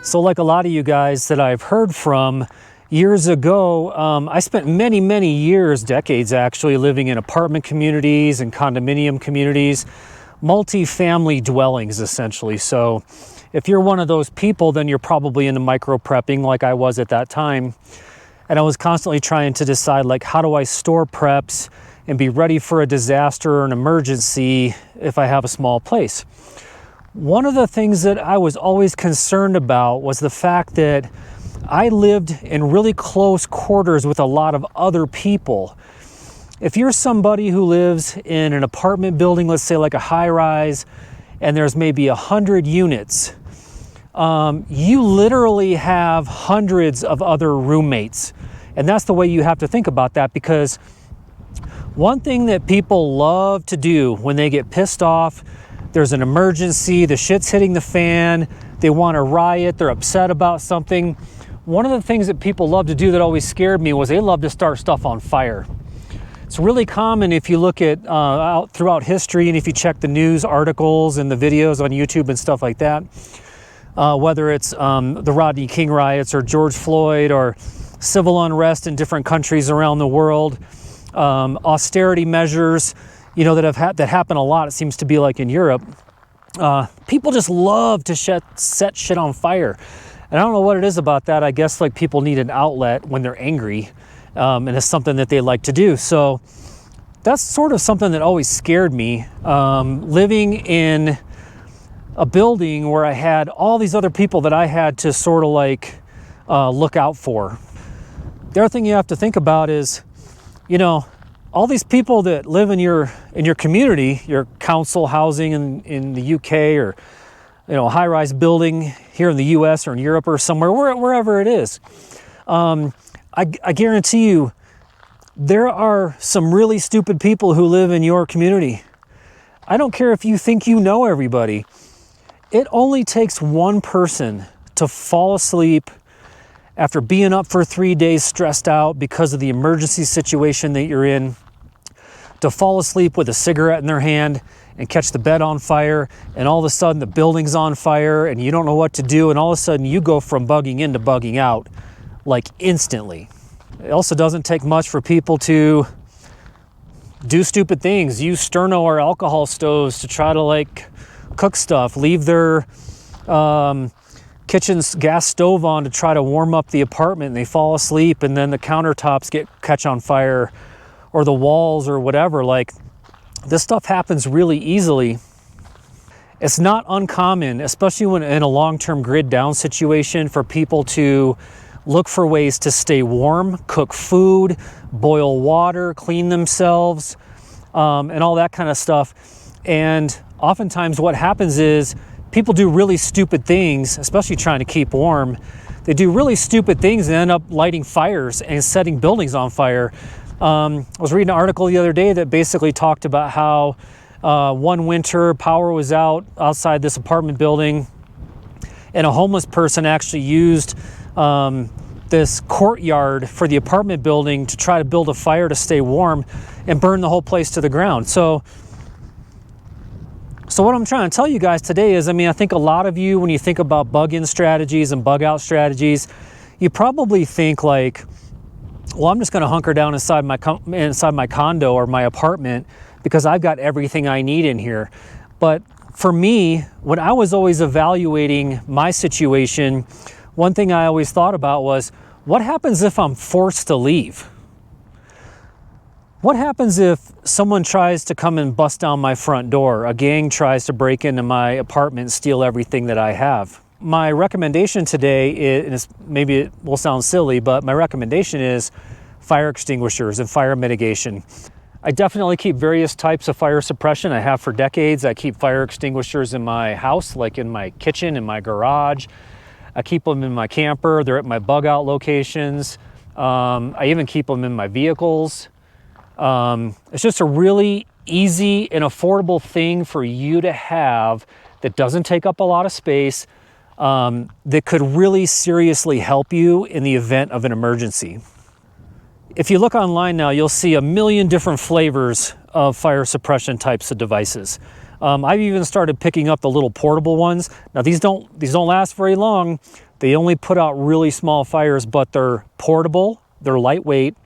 So like a lot of you guys that I've heard from years ago, I spent many years, decades actually, living in apartment communities and condominium communities, multi-family dwellings essentially. So if you're one of those people, then you're probably into micro-prepping like I was at that time. And I was constantly trying to decide, like, how do I store preps and be ready for a disaster or an emergency if I have a small place? One of the things that I was always concerned about was the fact that I lived in really close quarters with a lot of other people. If you're somebody who lives in an apartment building, let's say like a high rise, and there's maybe 100 units, you literally have hundreds of other roommates. And that's the way you have to think about that, because one thing that people love to do when they get pissed off, there's an emergency, the shit's hitting the fan, they want to riot, they're upset about something. One of the things that people love to do that always scared me was they love to start stuff on fire. It's really common if you look at throughout history, and if you check the news articles and the videos on YouTube and stuff like that, whether it's the Rodney King riots or George Floyd or civil unrest in different countries around the world, austerity measures, you know, that happen a lot. It seems to be like in Europe. People just love to set shit on fire. And I don't know what it is about that. I guess like people need an outlet when they're angry, and it's something that they like to do. So that's sort of something that always scared me, living in a building where I had all these other people that I had to sort of like look out for. The other thing you have to think about is, you know, all these people that live in your community, your council housing in the UK, or, you know, a high-rise building here in the US or in Europe or somewhere, wherever it is. I guarantee you, there are some really stupid people who live in your community. I don't care if you think you know everybody. It only takes one person to fall asleep after being up for 3 days stressed out because of the emergency situation that you're in, to fall asleep with a cigarette in their hand and catch the bed on fire, and all of a sudden the building's on fire and you don't know what to do, and all of a sudden you go from bugging in to bugging out like instantly. It also doesn't take much for people to do stupid things, use sterno or alcohol stoves to try to like cook stuff, leave their kitchen's gas stove on to try to warm up the apartment, and they fall asleep, and then the countertops catch on fire, or the walls or whatever. Like, this stuff happens really easily. It's not uncommon, especially when in a long-term grid down situation, for people to look for ways to stay warm, cook food, boil water, clean themselves, and all that kind of stuff. And oftentimes what happens is people do really stupid things, especially trying to keep warm. They do really stupid things and end up lighting fires and setting buildings on fire. I was reading an article the other day that basically talked about how one winter power was out outside this apartment building, and a homeless person actually used this courtyard for the apartment building to try to build a fire to stay warm and burn the whole place to the ground. So what I'm trying to tell you guys today is, I mean, I think a lot of you, when you think about bug-in strategies and bug-out strategies, you probably think like, well, I'm just going to hunker down inside my condo or my apartment because I've got everything I need in here. But for me, when I was always evaluating my situation, one thing I always thought about was, what happens if I'm forced to leave? What happens if someone tries to come and bust down my front door? A gang tries to break into my apartment and steal everything that I have? My recommendation today is, maybe it will sound silly, but my recommendation is fire extinguishers and fire mitigation. I definitely keep various types of fire suppression. I have for decades. I keep fire extinguishers in my house, like in my kitchen, in my garage. I keep them in my camper. They're at my bug out locations. I even keep them in my vehicles. It's just a really easy and affordable thing for you to have that doesn't take up a lot of space, that could really seriously help you in the event of an emergency. If you look online now, you'll see a million different flavors of fire suppression types of devices. I've even started picking up the little portable ones. Now these don't last very long, They only put out really small fires, but they're portable, they're lightweight,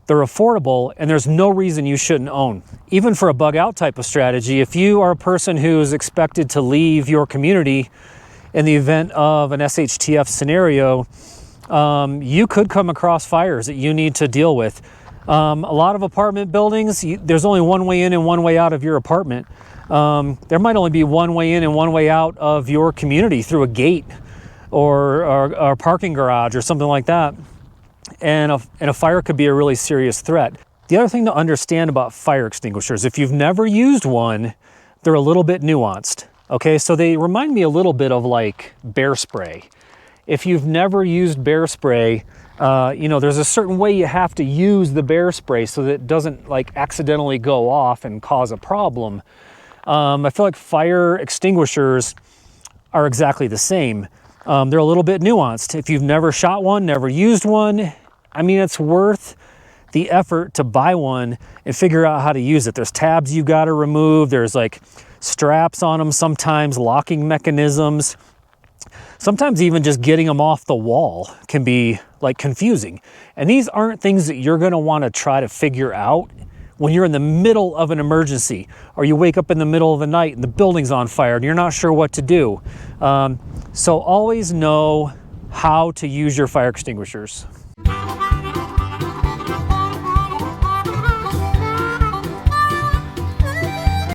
they're affordable, and there's no reason you shouldn't own. Even for a bug out type of strategy, if you are a person who's expected to leave your community in the event of an SHTF scenario, you could come across fires that you need to deal with. A lot of apartment buildings, there's only one way in and one way out of your apartment. There might only be one way in and one way out of your community through a gate or a parking garage or something like that. And a fire could be a really serious threat. The other thing to understand about fire extinguishers, if you've never used one, they're a little bit nuanced. Okay, so they remind me a little bit of like bear spray. If you've never used bear spray, there's a certain way you have to use the bear spray so that it doesn't like accidentally go off and cause a problem. I feel like fire extinguishers are exactly the same. They're a little bit nuanced. If you've never shot one, never used one, I mean, it's worth the effort to buy one and figure out how to use it. There's tabs you got to remove. There's like straps on them, sometimes locking mechanisms. Sometimes even just getting them off the wall can be like confusing. And these aren't things that you're going to want to try to figure out when you're in the middle of an emergency, or you wake up in the middle of the night and the building's on fire and you're not sure what to do. So always know how to use your fire extinguishers.